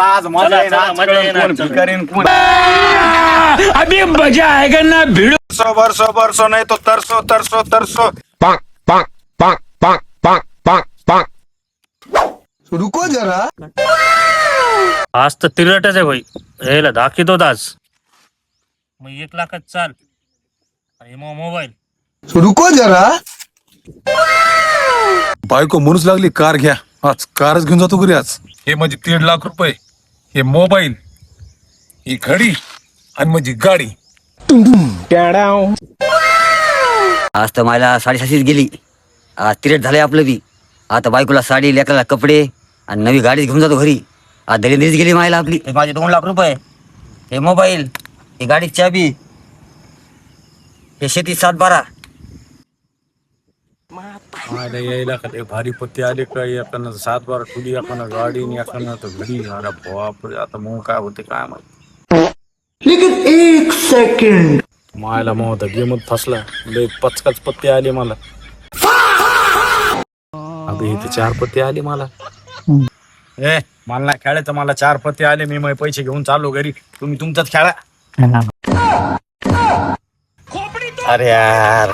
आज मजा आहे ना, चला, आज मजा कळेल येणार, कोण चला. भिकारीन कोण. अभी मजा आएगा ना भिड़ो. बरसो बरसो बरसो नाही तो तरसो तरसो तरसो. रुको जरा. आज तर तिरटच आहे भाई. यायला दाखवतो आज. मग 1,00,000 चाल आणि मग मोबाईल. रुको जरा. बायको म्हणूच लागली कार घ्या, आज कारच घेऊन जातो घरी. आज हे म्हणजे 1,50,000 रुपये, हे मोबाईल, ही घडी आणि माझी गाडी. आज तर मला 7:30 गेली. आज तिरेट झालंय आपलं बी. आता बायकोला साडी, लेकराला कपडे आणि नवी गाडी घेऊन जातो घरी. आज दलिंद्रीच गेली मायला आपली. हे माझे 2,00,000 रुपये, हे मोबाईल, ही गाडी चाबी, हे शेती 7-12. यायला का ते भारी पत्ते आले का, एकानं 7-12 ठुली, एकानं गाडी आणि एकानं तर घडी. अरे बापरे, आता मग काय होते काय माहिती. लेकिन 1 सेकंड. मायला मग होता गेमच फसला. लय पचकाच पत्ते आले मला. अबे इथे 4 पत्ते आले मला. मला नाही खेळायचं, मला 4 पत्ते आले. मी मग पैसे घेऊन चाललो घरी. तुम्ही तुमचाच खेळा. अरे यार